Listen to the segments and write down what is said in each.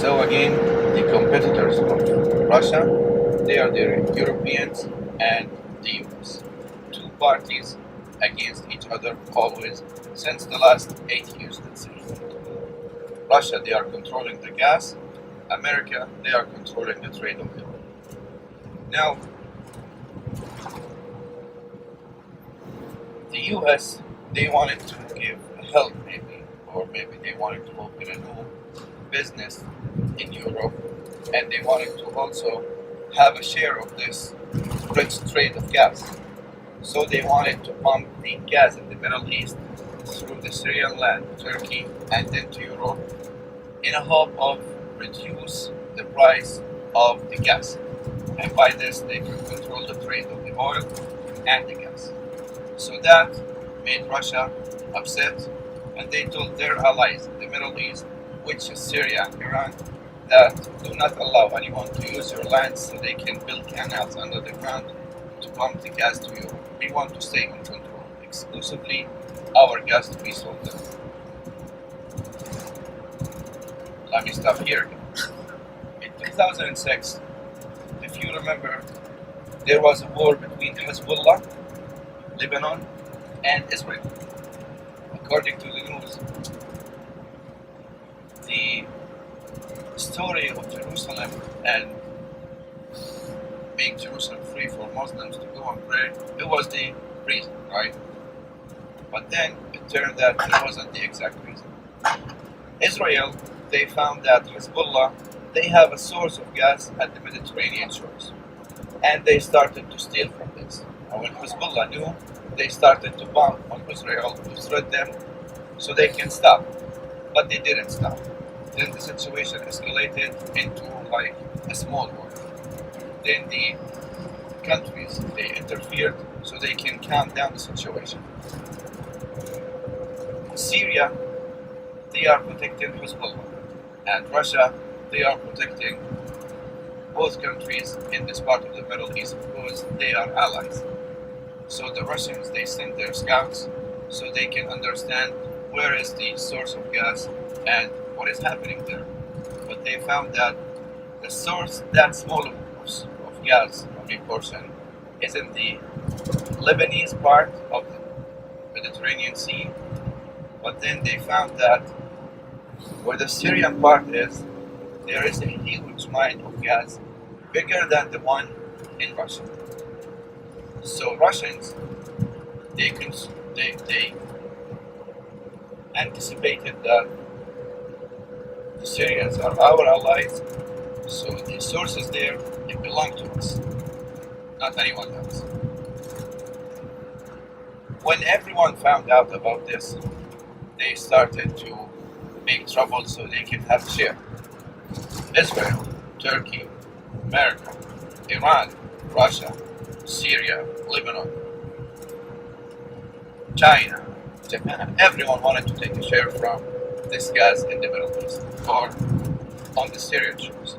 So again, the competitors of Russia, they are the Europeans and the US. Two parties against each other always since the last 8 years, let's say. Russia, they are controlling the gas. America, they are controlling the trade of oil. Now, the US, they wanted to give help maybe, or maybe they wanted to open a new business in Europe, and they wanted to also have a share of this rich trade of gas. So they wanted to pump the gas in the Middle East through the Syrian land, Turkey, and then to Europe in a hope of reduce the price of the gas. And by this, they could control the trade of the oil and the gas. So that made Russia upset, and they told their allies in the Middle East, which is Syria and Iran, that do not allow anyone to use your land so they can build canals under the ground to pump the gas to Europe. We want to stay in control, exclusively our gas to be sold there. Let me stop here. In 2006, if you remember, there was a war between Hezbollah, Lebanon, and Israel. According to the news, the story of Jerusalem and make Jerusalem free for Muslims to go and pray, it was the reason, right? But then it turned out it wasn't the exact reason. Israel, they found that Hezbollah, they have a source of gas at the Mediterranean shores. And they started to steal from this. And when Hezbollah knew, they started to bomb on Israel to threat them so they can stop. But they didn't stop. Then the situation escalated into like a small war. Then the countries, they interfered so they can calm down the situation. Syria, they are protecting Hezbollah, and Russia, they are protecting both countries in this part of the Middle East because they are allies. So the Russians, they send their scouts so they can understand where is the source of gas and what is happening there. But they found that the source, that small of gas, portion, is in the Lebanese part of the Mediterranean Sea. But then they found that where the Syrian part is, there is a huge mine of gas, bigger than the one in Russia. So Russians, they anticipated that the Syrians are our allies, so the sources there, they belong to us, not anyone else. When everyone found out about this, they started to make trouble so they can have a share. Israel, Turkey, America, Iran, Russia, Syria, Lebanon, China, Japan, everyone wanted to take a share from this gas in the Middle East or on the Syrian shores.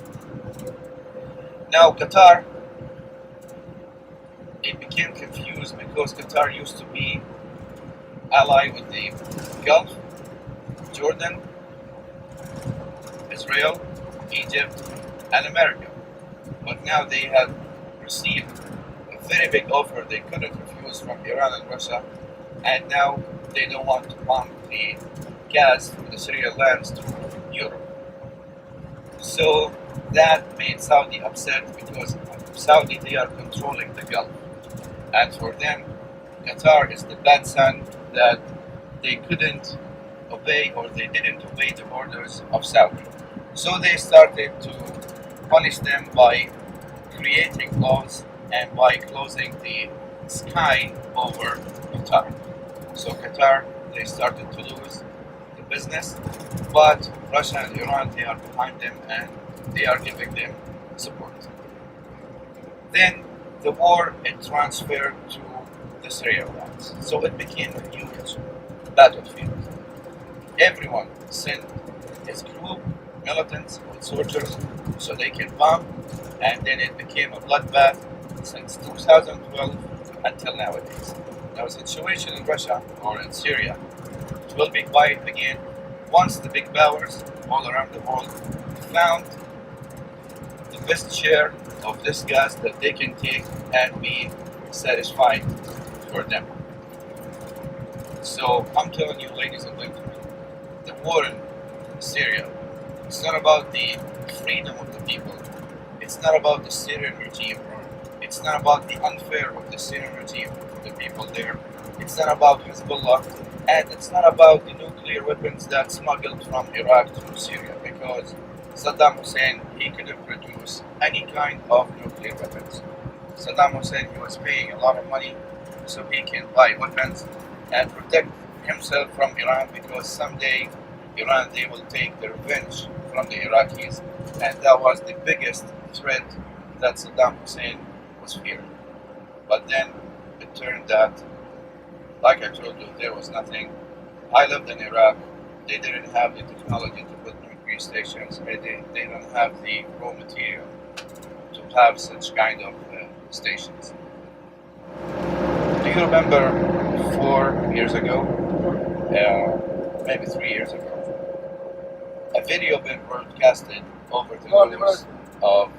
Now Qatar, it became confused because Qatar used to be allied with the Gulf, Jordan, Israel, Egypt, and America. But now they have received a very big offer they couldn't refuse from Iran and Russia, and now they don't want to pump the gas through the Syrian lands to Europe. So that made Saudi upset because Saudi, they are controlling the Gulf. And for them, Qatar is the bad son that they couldn't obey, or they didn't obey the orders of Saudi. So they started to punish them by creating laws and by closing the sky over Qatar. So Qatar, they started to lose the business, but Russia and Iran, they are behind them and they are giving them support. Then the war, it transferred to the Syrian lands. So it became a huge battlefield. Everyone sent his group, militants, or soldiers, so they can bomb, and then it became a bloodbath since 2012 until nowadays. Now, the situation in Russia or in Syria, it will be quiet again once the big powers all around the world found the best share of this gas that they can take and be satisfied for them. So I'm telling you, ladies and gentlemen, the war in Syria, it's not about the freedom of the people. It's not about the Syrian regime. It's not about the unfair of the Syrian regime to the people there. It's not about Hezbollah, and it's not about the nuclear weapons that smuggled from Iraq to Syria, because Saddam Hussein, he couldn't produce any kind of nuclear weapons. Saddam Hussein, he was paying a lot of money so he can buy weapons and protect himself from Iran, because someday Iran, they will take the revenge from the Iraqis, and that was the biggest threat that Saddam Hussein was fearing. But then it turned out, like I told you, there was nothing. I lived in Iraq. They didn't have the technology to put nuclear stations. They don't have the raw material to have such kind of stations. Do you remember 4 years ago, maybe 3 years ago, a video been broadcasted over the news of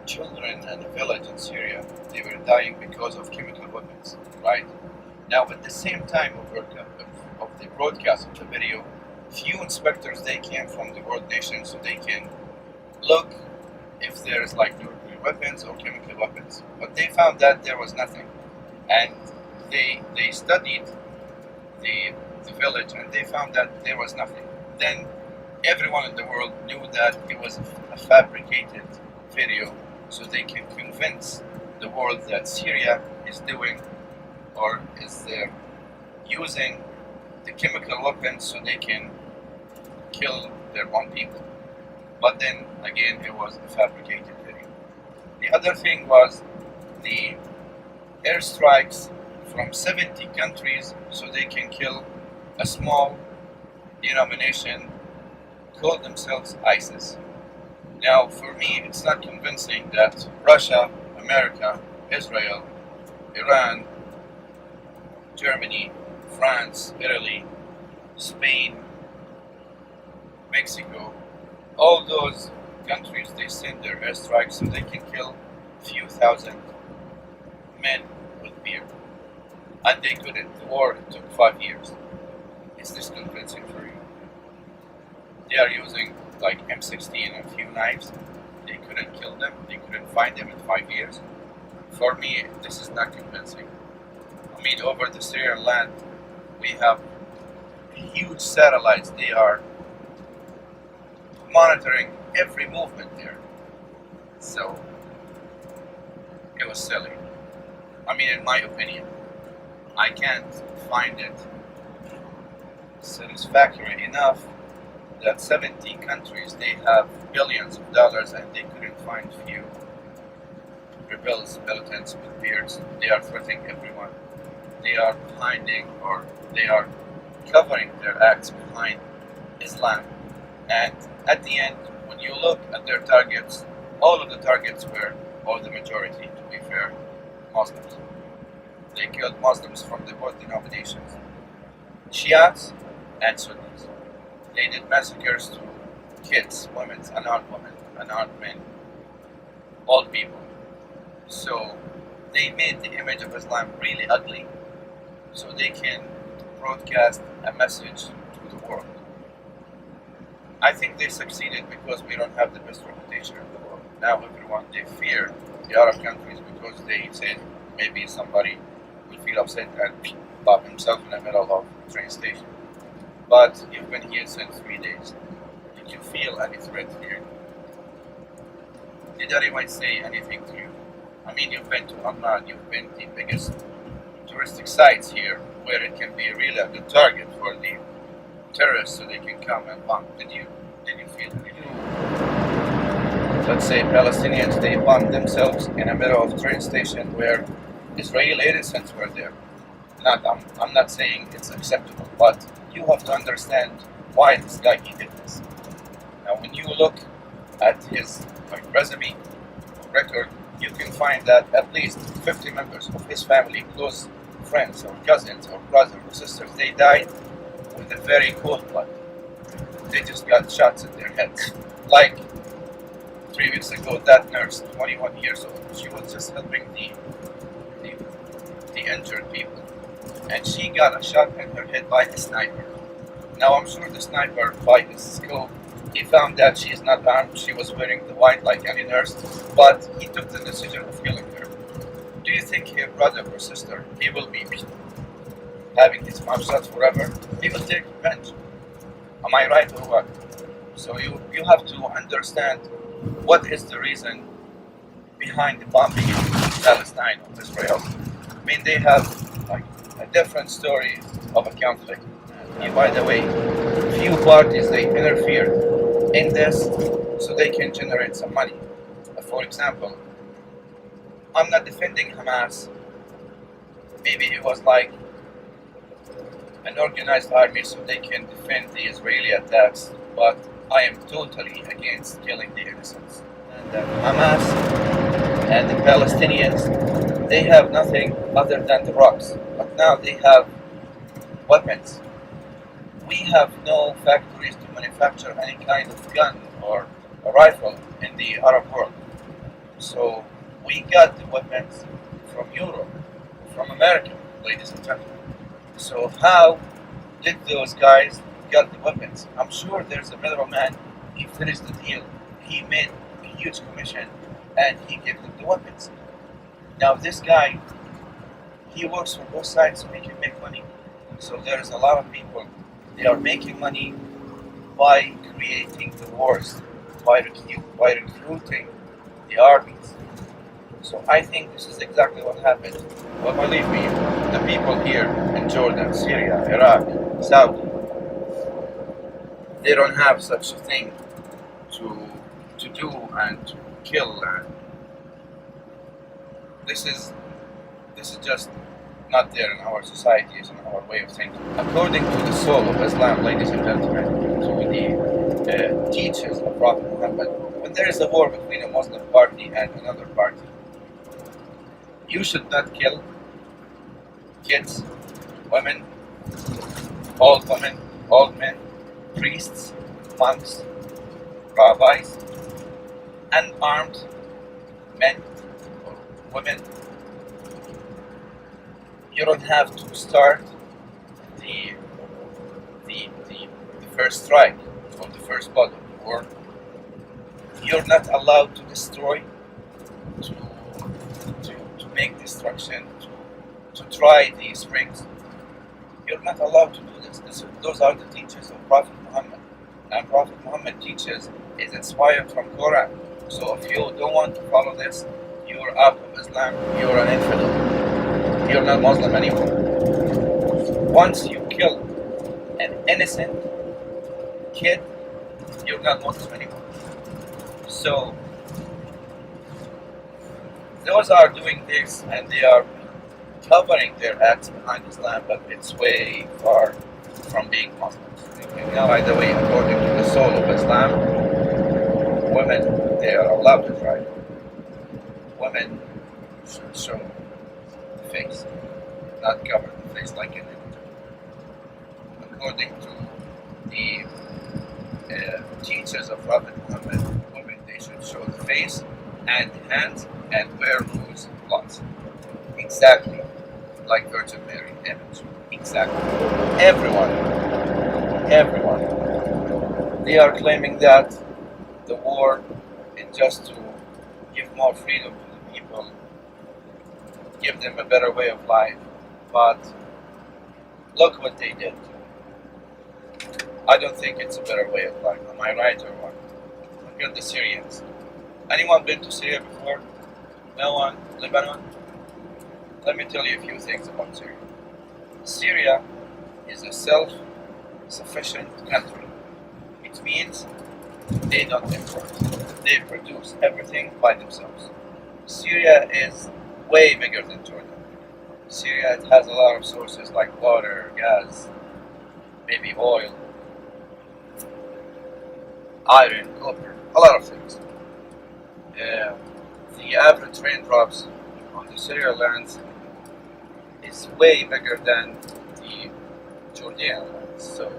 children in a village in Syria? They were dying because of chemical weapons, right? Now, at the same time of the broadcast of the video, few inspectors, they came from the world nations so they can look if there's like nuclear weapons or chemical weapons. But they found that there was nothing. And they studied the village, and they found that there was nothing. Then everyone in the world knew that it was a fabricated video, so they can convince the world that Syria is doing or is using the chemical weapons so they can kill their own people. But then again, it was a fabricated video. The other thing was the airstrikes from 70 countries so they can kill a small denomination called themselves ISIS. Now, for me, it's not convincing that Russia, America, Israel, Iran, Germany, France, Italy, Spain, Mexico, all those countries, they send their airstrikes so they can kill a few thousand men with beard. And they couldn't. The war took 5 years. Is this convincing for you? They are using like M16 and a few knives. They couldn't kill them. They couldn't find them in 5 years. For me, this is not convincing. I mean, over the Syrian land, we have huge satellites. They are monitoring every movement there. So, it was silly. I mean, in my opinion, I can't find it satisfactory enough that 70 countries, they have billions of dollars and they couldn't find few rebels, militants with beards. They are threatening everyone. They are hiding, or they are covering their acts behind Islam. And at the end, when you look at their targets, all of the targets were, or the majority, to be fair, Muslims. They killed Muslims from the both denominations, Shiites and Sunnis. They did massacres to kids, women, unarmed men, old people. So they made the image of Islam really ugly so they can broadcast a message to the world. I think they succeeded because we don't have the best reputation in the world. Now everyone, they fear the Arab countries because they said maybe somebody will feel upset and pop himself in the middle of a train station. But you've been here since 3 days. Did you feel any threat here? Did anyone say anything to you? I mean, you've been to Amman, you've been to the biggest touristic sites here where it can be really a good target for the terrorists so they can come and bomb. Did you feel anything? Let's say Palestinians, they bomb themselves in the middle of a train station where Israeli innocents were there. I'm not saying it's acceptable, but you have to understand why this guy he did this. Now, when you look at his resume record, you can find that at least 50 members of his family, close friends or cousins or brothers or sisters, they died with a very cold blood. they just got shots in their heads. Like 3 weeks ago, that nurse, 21 years old, she was just helping the, the injured people, and she got a shot in her head by a sniper. Now I'm sure the sniper, by his scope, he found that she is not armed. She was wearing the white like any nurse, but he took the decision of killing her. Do you think her brother or sister, he will be having his mouth shut forever? He will take revenge. Am I right or what? So you have to understand what is the reason behind the bombing in Palestine or Israel. I mean, they have like a different story of a conflict. And by the way, few parties, they interfered in this so they can generate some money. For example, I'm not defending Hamas. Maybe it was like an organized army so they can defend the Israeli attacks, but I am totally against killing the innocents. And Hamas and the Palestinians, they have nothing other than the rocks, but now they have weapons. We have no factories to manufacture any kind of gun or a rifle in the Arab world. So we got the weapons from Europe, from America, ladies and gentlemen. So how did those guys get the weapons? I'm sure there's a middleman. He finished the deal. He made a huge commission and he gave them the weapons. Now this guy, he works for both sides so he can make money. So there's a lot of people, they are making money by creating the wars, by recruiting the armies. So I think this is exactly what happened. Well, believe me, the people here in Jordan, Syria, Iraq, Saudi, they don't have such a thing to do and to kill. And this is just not there in our societies and our way of thinking. According to the soul of Islam, ladies and gentlemen, to the teachers of Prophet Muhammad, when there is a war between a Muslim party and another party, you should not kill kids, women, old men, priests, monks, rabbis, unarmed men or women. You don't have to start the first strike or the first blood of the war. You're not allowed to destroy, to make destruction, to try the springs. You're not allowed to do this. Those are the teachers of Prophet Muhammad. And Prophet Muhammad teaches is inspired from Quran. So if you don't want to follow this, you're out of Islam, you're an infidel. You're not Muslim anymore. Once you kill an innocent kid, you're not Muslim anymore. So those are doing this and they are covering their acts behind Islam, but it's way far from being Muslims. Now, by the way, according to the soul of Islam, women, they are allowed to drive. Women should show the face, not cover the face like an infidel. According to the teachers of Prophet Muhammad, women, they should show the face and the hands and wear loose clothes. Exactly like Virgin Mary image. Exactly. Everyone. They are claiming that the war is just to give more freedom to the people, give them a better way of life. But look what they did. I don't think it's a better way of life. Am I right or what? Look at the Syrians. Anyone been to Syria before? No one? Lebanon? Let me tell you a few things about Syria. Syria is a self-sufficient country. It means they don't import. They produce everything by themselves. Syria is way bigger than Jordan. Syria, it has a lot of sources like water, gas, maybe oil, iron, copper, a lot of things. The average raindrops on the Syria lands is way bigger than the Jordanian lands. So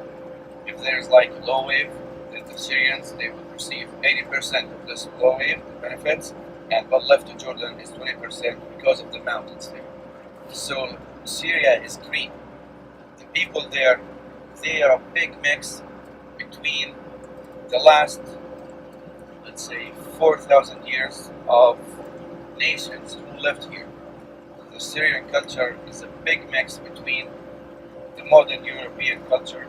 If there's like a low wave, then the Syrians they would receive 80% of this low wave benefits, and what left to Jordan is 20% because of the mountains there. So Syria is green. The people there, they are a big mix between the last, let's say, 4,000 years of nations who lived here. The Syrian culture is a big mix between the modern European culture,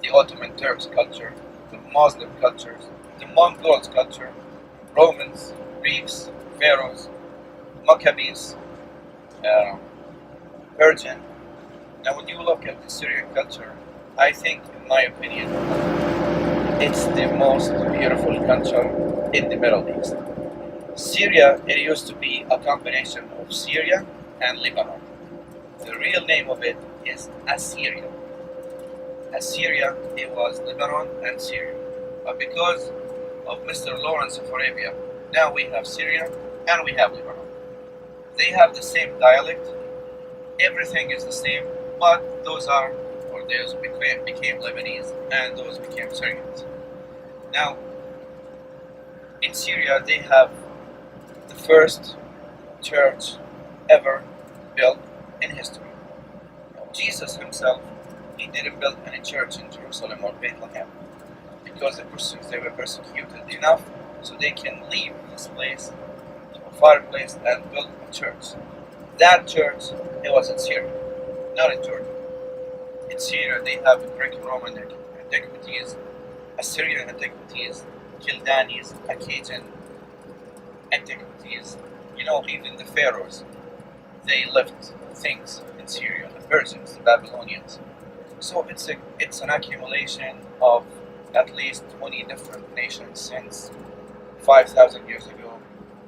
the Ottoman Turks culture, the Muslim cultures, the Mongols culture, Romans, Greeks, Pharaohs, Maccabees, Persian. Now, when you look at the Syrian culture, I think, in my opinion, it's the most beautiful culture in the Middle East. Syria, it used to be a combination of Syria and Lebanon. The real name of it is Assyria. Assyria, it was Lebanon and Syria. But because of Mr. Lawrence of Arabia, now we have Syria and we have Lebanon. They have the same dialect, everything is the same, but those became Lebanese and those became Syrians. Now, in Syria, they have the first church ever built in history. Jesus himself, he didn't build any church in Jerusalem or Bethlehem because the Christians, they were persecuted enough so they can leave this place to a far place and build a church. That church, it was in Syria, not in Jordan. In Syria, they have Greek-Roman antiquities, Assyrian antiquities, Chaldeans, Akkadian antiquities. You know, even the pharaohs, they left things in Syria, the Persians, the Babylonians. So it's an accumulation of at least 20 different nations since 5,000 years ago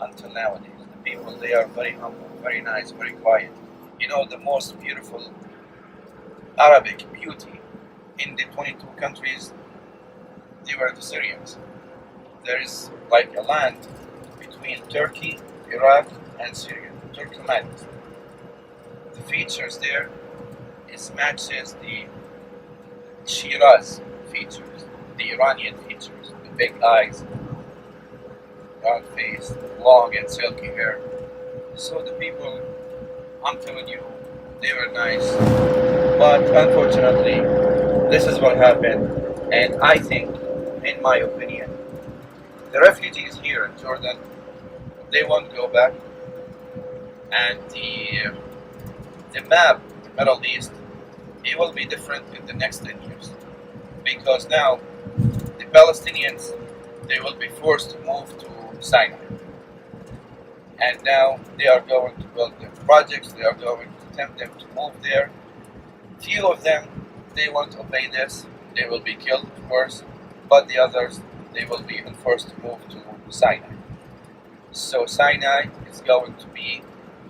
until nowadays. The people, they are very humble, very nice, very quiet. You know, the most beautiful Arabic beauty in the 22 countries, they were the Syrians. There is like a land between Turkey, Iraq, and Syria, Turkmenistan. The features there matches the Shiraz features, the Iranian features, the big eyes, round face, long and silky hair. So the people, I'm telling you, they were nice. But unfortunately, this is what happened. And I think, in my opinion, the refugees here in Jordan, they won't go back. And the map, the Middle East, it will be different in the next 10 years. Because now, the Palestinians, they will be forced to move to Sinai. And now they are going to build their projects, they are going to tempt them to move there. Few of them, they won't obey this, they will be killed, of course, but the others, they will be forced to move to Sinai. So Sinai is going to be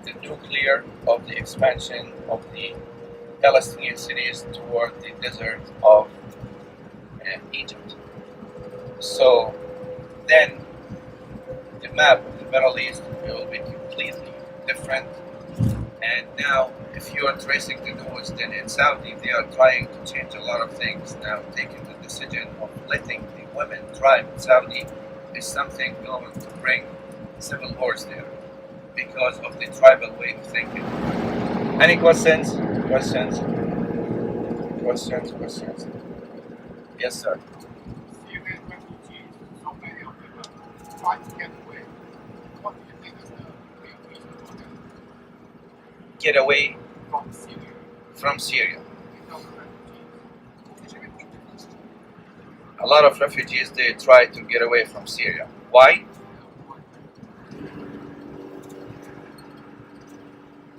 the nuclear of the expansion of the Palestinian cities toward the desert of Egypt. So then the map of the Middle East will be completely different. And now, if you are tracing the news, then in Saudi they are trying to change a lot of things. Now, taking the decision of letting the women drive in Saudi is something going to bring civil wars there because of the tribal way of thinking. Any questions? Questions? Questions? Questions? Yes, sir. Syrian refugees, so many of them are trying to get away. What do you think is the main reason for them Get away from Syria? from Syria. Because of refugees. Could you repeat the question? A lot of refugees, they try to get away from Syria. Why?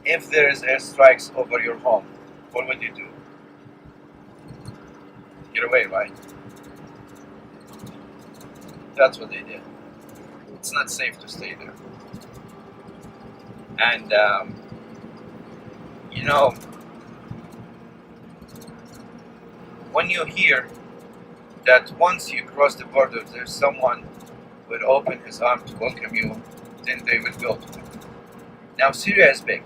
If there is airstrikes over your home, what would you do? Get away, right? That's what they did. It's not safe to stay there. And, you know, when you hear that once you cross the border, there's someone who would open his arm to welcome you, then they would go to them. Now, Syria is big.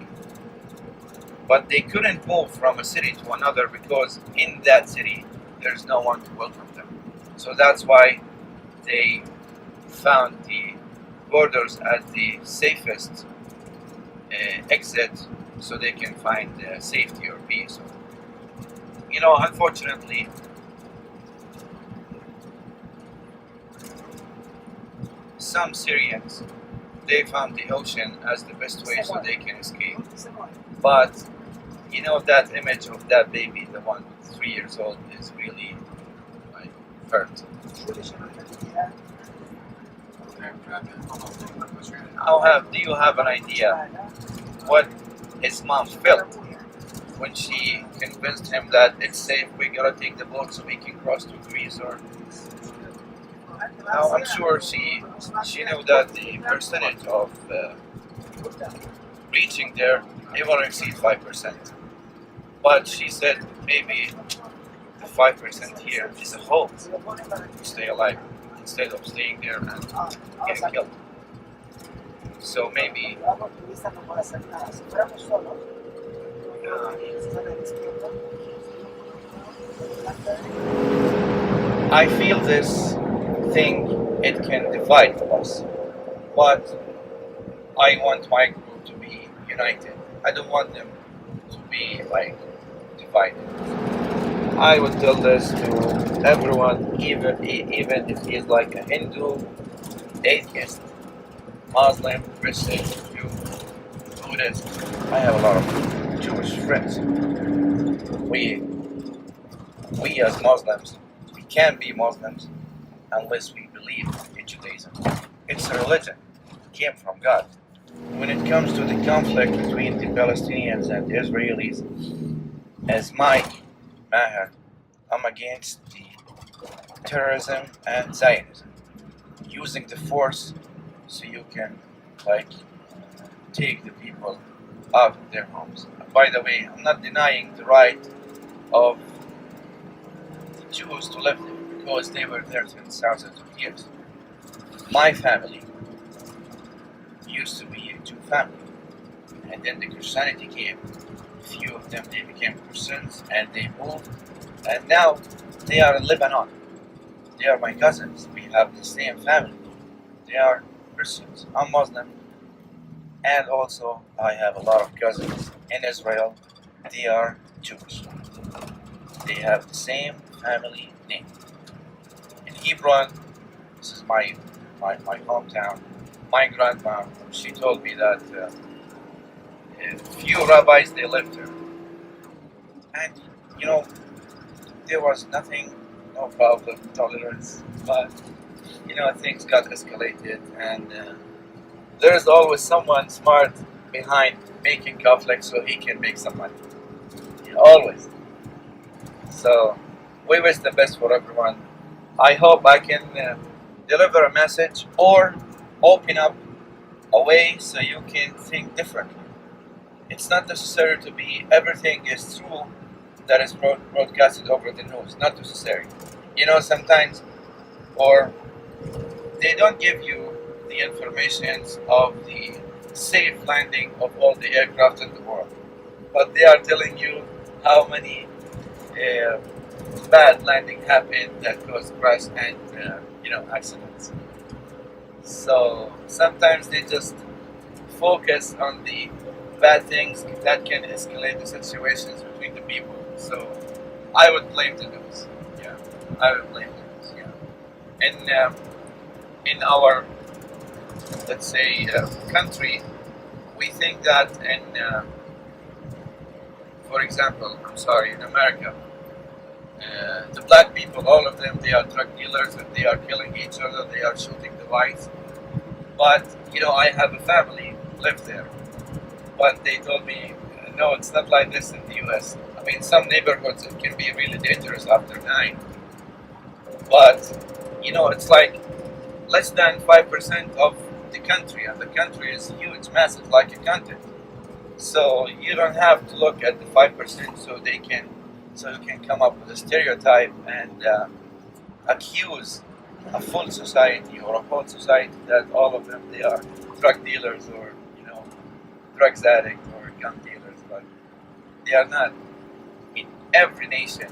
But they couldn't move from a city to another because in that city there's no one to welcome them. So that's why they found the borders as the safest exit, so they can find safety or peace. Unfortunately, some Syrians, they found the ocean as the best way so they can escape. But that image of that baby, the one with 3 years old, is really like hurt. Do you have an idea what his mom felt when she convinced him that it's safe, we gotta take the boat so we can cross to Greece? Or now I'm sure she knew that the percentage of reaching there, it will exceed 5%. But she said maybe the 5% here is a hope to stay alive instead of staying there and getting killed. So maybe I feel this thing, it can divide us, but I want my group to be united. I don't want them to be like divided. I would tell this to everyone, even if he's like a Hindu, atheist, Muslim, Christian, Jew, Buddhist. I have a lot of Jewish friends. We as Muslims, we can't be Muslims unless we believe in Judaism. It's a religion. It came from God. When it comes to the conflict between the Palestinians and the Israelis, as Maher, I'm against the terrorism and Zionism. Using the force so you can take the people out of their homes. By the way, I'm not denying the right of the Jews to live there because they were there since thousands of years. My family used to be a Jew family, and then the Christianity came. A few of them, they became Christians and they moved, and now they are in Lebanon. They are my cousins. We have the same family. They are Christians. I'm Muslim, and also I have a lot of cousins in Israel. They are Jewish. They have the same family name. In Hebron, this is my hometown. My grandma, she told me that a few rabbis, they lived there, and there was nothing, no problem, tolerance, but things got escalated, and there's always someone smart behind making conflict so he can make some money. Always. So we wish the best for everyone. I hope I can deliver a message or open up a way so you can think differently. It's not necessary to be everything is true that is broadcasted over the news. Not necessary. Sometimes, or they don't give you the information of the safe landing of all the aircraft in the world, but they are telling you how many bad landing happened that caused crash and accidents. So sometimes they just focus on the bad things that can escalate the situations between the people. So I would blame the news. Yeah, I would blame the news. Yeah, in our, let's say, country, we think that for example, I'm sorry, in America, the black people, all of them, they are drug dealers and they are killing each other, they are shooting the whites. But, I have a family live there. But they told me, no, it's not like this in the US. I mean, some neighborhoods, it can be really dangerous after 9. But, it's like less than 5% of the country, and the country is huge, massive, like a continent. So you don't have to look at the 5% so you can come up with a stereotype and accuse a full society or a whole society that all of them, they are drug dealers or drugs addicts or gun dealers, but they are not. In every nation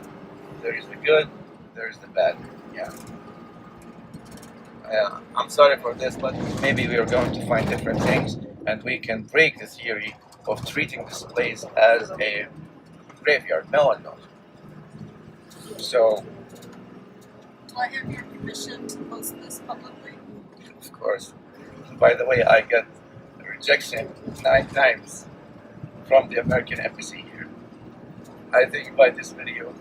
there is the good there's the bad. Yeah. I'm sorry for this, but maybe we are going to find different things, and we can break the theory of treating this place as a graveyard. No one knows. So, Do I have your permission to post this publicly? of course, by the way, I got a rejection 9 times from the American embassy here. I think by this video,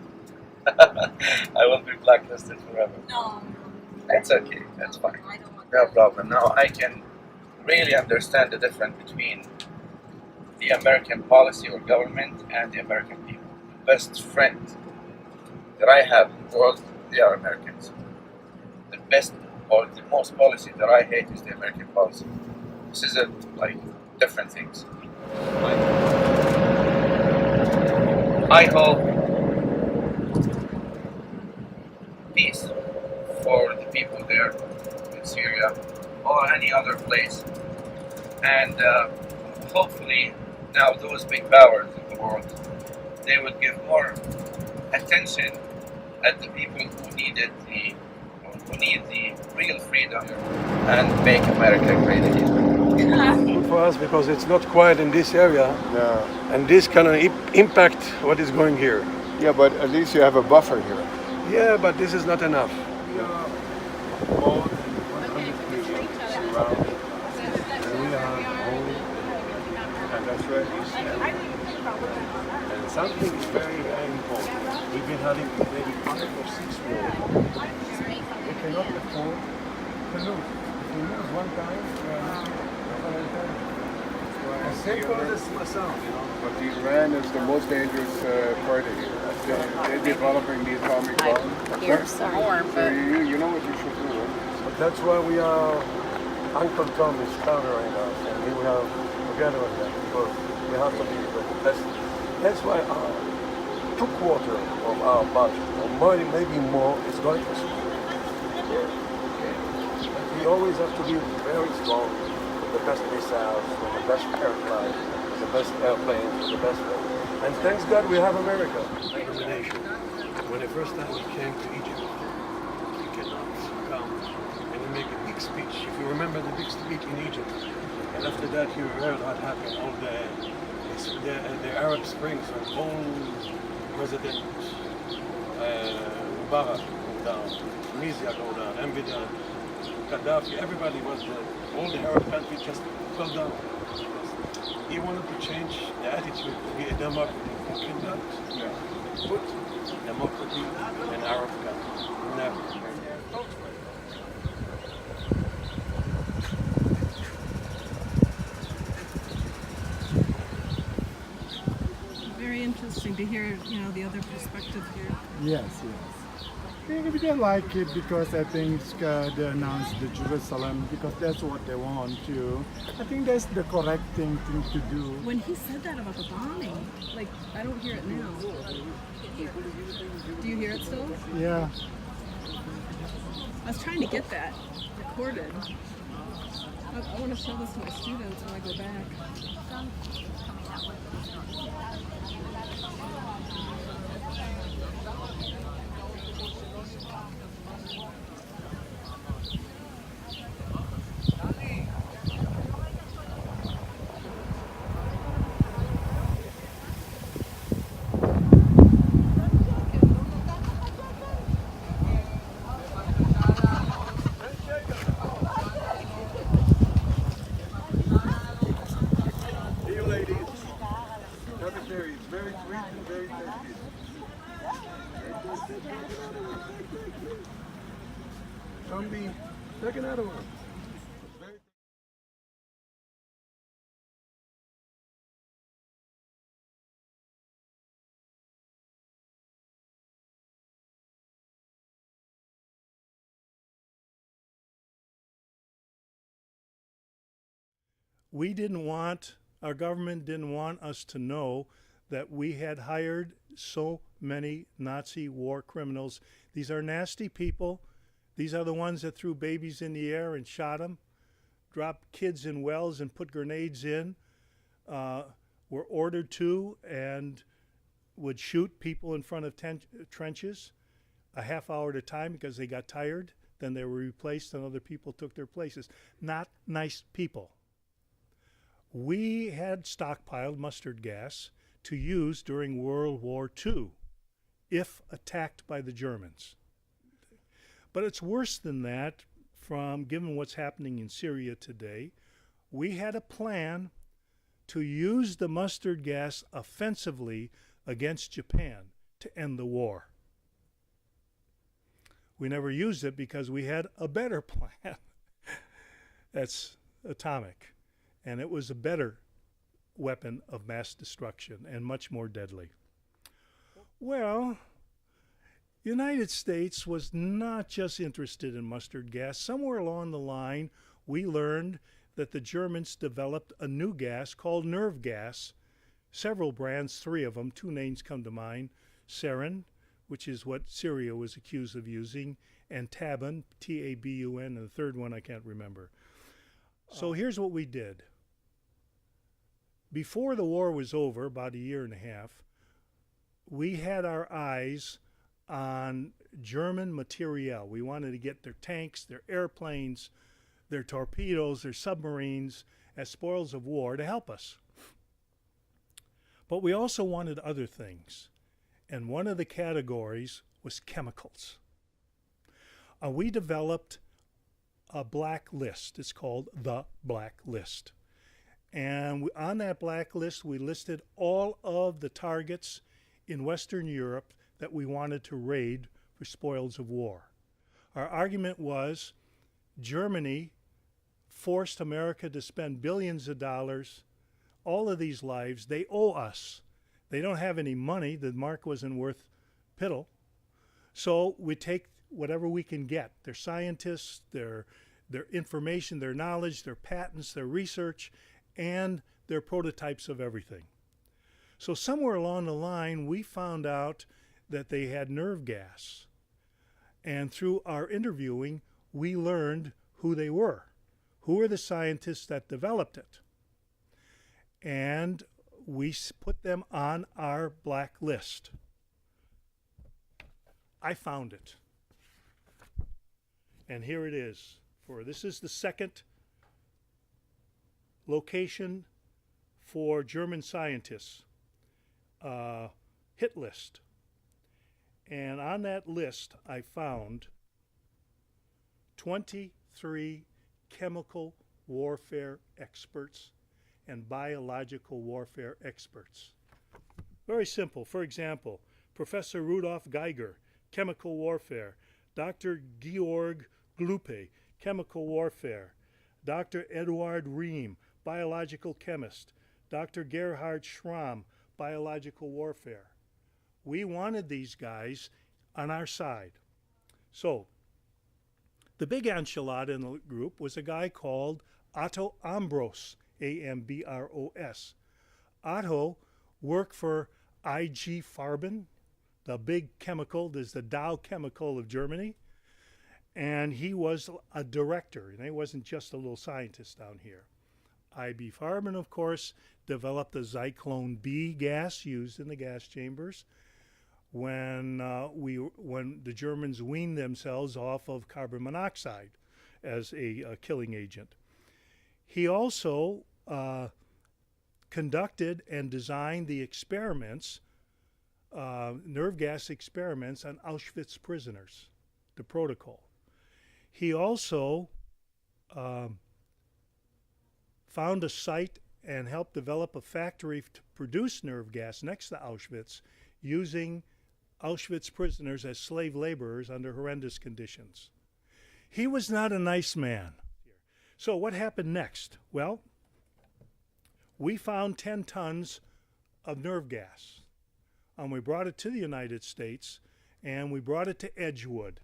I will be blacklisted forever. No, It's okay, that's fine. I don't want No that. problem. Now I can really understand the difference between the American policy or government and the American people. The best friend that I have in the world, they are Americans. The best or the most policy that I hate is the American policy. This is like different things. I hope peace for the people there in Syria or any other place. And hopefully now those big powers in the world, they would give more attention at the people who need the real freedom and make America great again. Good for us because it's not quiet in this area, Yeah. and this can impact what is going here. Yeah, but at least you have a buffer here. Yeah, but this is not enough. We are more than 100 people surrounded. And we are holy. And that's where you stand. And something is very, very important. We've been having maybe 5 or 6 wars. We cannot afford to lose. If we lose one time, we are losing the whole time. As simple as it sounds, you know. But Iran is the most dangerous party here. They're developing the atomic bomb. Here's some more, So but you know what you should do. Right? But that's why we are, Uncle Tom is countering us, and we will have together with that because we have to be the best. That's why 2/4 of our budget, or more, maybe more, is going for security. But we always have to be very strong with the best missiles, with the best aircraft, with the best airplanes, with the best. And thanks God we have America. Nation. When the first time we came to Egypt, we cannot come and we make a big speech. If you remember the big speech in Egypt, and after that you heard what happened, all the Arab Springs, and all President Mubarak go down, Tunisia go down, Envida, Gaddafi, everybody was there. All the Arab countries just fell down. He wanted to change the attitude to be a democracy. You cannot put democracy in Arab countries. Never. very interesting to hear, the other perspective here. Yes, yes. We don't like it because I think they announced the Jerusalem because that's what they want to. I think that's the correct thing to do. When he said that about the bombing, like, I don't hear it now. Do you hear it still? Yeah. I was trying to get that recorded. I want to show this to my students when I go back. Here, ladies. Cafeteria. It's very sweet and very tasty. Come be. Take another one. Our government didn't want us to know that we had hired so many Nazi war criminals. These are nasty people. These are the ones that threw babies in the air and shot them, dropped kids in wells and put grenades in, were ordered to and would shoot people in front of trenches. a half hour at a time because they got tired. Then they were replaced and other people took their places. Not nice people. We had stockpiled mustard gas to use during World War II if attacked by the Germans. But it's worse than that from given what's happening in Syria today. We had a plan to use the mustard gas offensively against Japan to end the war. We never used it because we had a better plan. That's atomic. And it was a better weapon of mass destruction and much more deadly. Well, the United States was not just interested in mustard gas. Somewhere along the line, we learned that the Germans developed a new gas called nerve gas. Several brands, 3 of them, 2 names come to mind. Sarin, which is what Syria was accused of using, and Tabun, T-A-B-U-N, and the third one I can't remember. So here's what we did. Before the war was over, about a year and a half, we had our eyes on German materiel. We wanted to get their tanks, their airplanes, their torpedoes, their submarines as spoils of war to help us. But we also wanted other things. And one of the categories was chemicals. We developed a black list. It's called the Black List. And on that black list, we listed all of the targets in Western Europe that we wanted to raid for spoils of war. Our argument was Germany forced America to spend billions of dollars, all of these lives. They owe us. They don't have any money. The mark wasn't worth piddle. So we take whatever we can get, their scientists, their information, their knowledge, their patents, their research, and their prototypes of everything. So somewhere along the line, we found out that they had nerve gas. And through our interviewing, we learned who they were. Who were the scientists that developed it? And we put them on our black list. I found it. And here it is. This is the second location for German scientists, hit list. And on that list, I found 23 chemical warfare experts and biological warfare experts. Very simple. For example, Professor Rudolf Geiger, chemical warfare. Dr. Georg Glupe, chemical warfare. Dr. Eduard Riem, biological chemist. Dr. Gerhard Schramm, biological warfare. We wanted these guys on our side. So, the big enchilada in the group was a guy called Otto Ambros, A-M-B-R-O-S. Otto worked for IG Farben, the big chemical, there's the Dow Chemical of Germany, and he was a director, and he wasn't just a little scientist down here. IB Farben, of course, developed the Zyklon B gas used in the gas chambers when the Germans weaned themselves off of carbon monoxide as a killing agent. He also conducted and designed the experiments, nerve gas experiments on Auschwitz prisoners, the protocol. He also found a site and helped develop a factory to produce nerve gas next to Auschwitz using Auschwitz prisoners as slave laborers under horrendous conditions. He was not a nice man. So what happened next? Well, we found 10 tons of nerve gas, and we brought it to the United States, and we brought it to Edgewood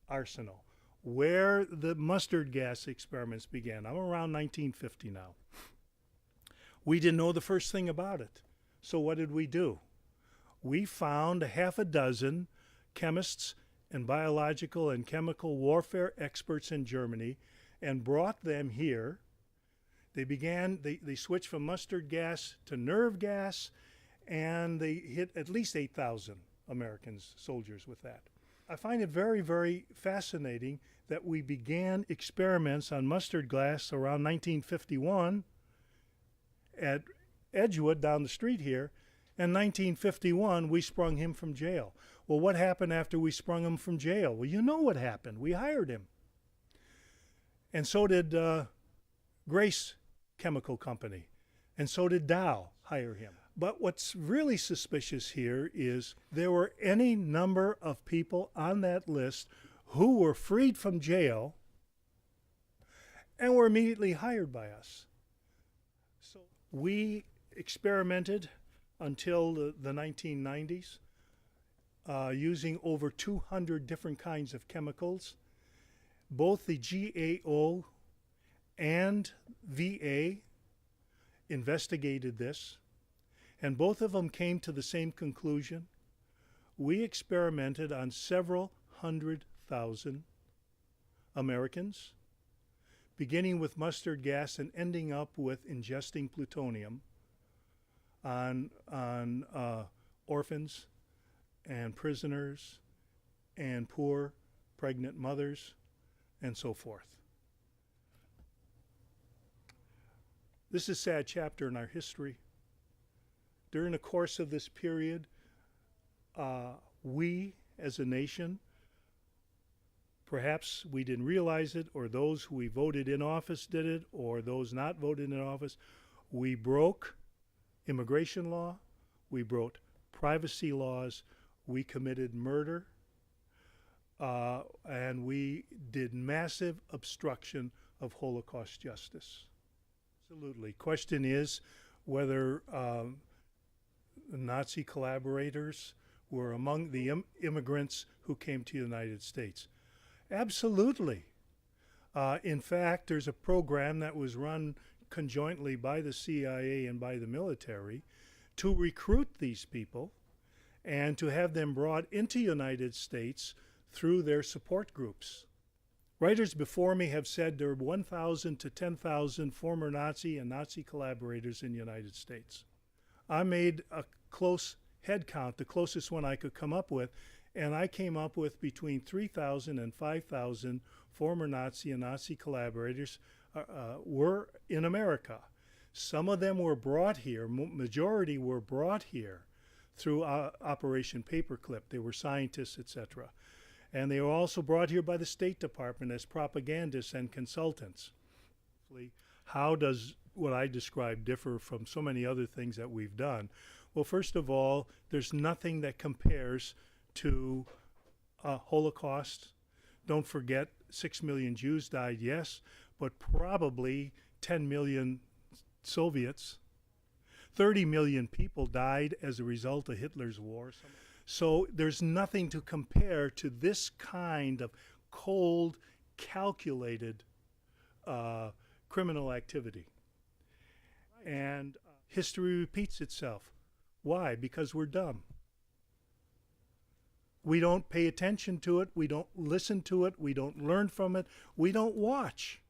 Arsenal, where the mustard gas experiments began. I'm around 1950 now. We didn't know the first thing about it. So what did we do? We found a half a dozen chemists and biological and chemical warfare experts in Germany and brought them here. They switched from mustard gas to nerve gas, and they hit at least 8,000 Americans, soldiers with that. I find it very, very fascinating that we began experiments on mustard gas around 1951 at Edgewood down the street here. In 1951, we sprung him from jail. Well, what happened after we sprung him from jail? Well, you know what happened. We hired him. And so did Grace Chemical Company. And so did Dow hire him. But what's really suspicious here is there were any number of people on that list who were freed from jail and were immediately hired by us. So we experimented until the 1990s using over 200 different kinds of chemicals. Both the GAO and VA investigated this, and both of them came to the same conclusion. We experimented on several 100,000 Americans, beginning with mustard gas and ending up with ingesting plutonium on orphans and prisoners and poor pregnant mothers and so forth. This is a sad chapter in our history. During the course of this period, we as a nation, perhaps we didn't realize it, or those who we voted in office did it, or those not voted in office, we broke immigration law, we broke privacy laws, we committed murder, and we did massive obstruction of Holocaust justice. Absolutely. Question is whether Nazi collaborators were among the immigrants who came to the United States. Absolutely. In fact, there's a program that was run conjointly by the CIA and by the military to recruit these people and to have them brought into the United States through their support groups. Writers before me have said there are 1,000 to 10,000 former Nazi and Nazi collaborators in the United States. I made a close head count, the closest one I could come up with, and I came up with between 3,000 and 5,000 former Nazi and Nazi collaborators were in America. Some of them were brought here, majority were brought here through Operation Paperclip. They were scientists, etc. And they were also brought here by the State Department as propagandists and consultants. How does what I described differ from so many other things that we've done? Well, first of all, there's nothing that compares to Holocaust. Don't forget, 6 million Jews died, yes, but probably 10 million Soviets. 30 million people died as a result of Hitler's war. So there's nothing to compare to this kind of cold, calculated criminal activity. And history repeats itself. Why? Because we're dumb. We don't pay attention to it. We don't listen to it. We don't learn from it. We don't watch.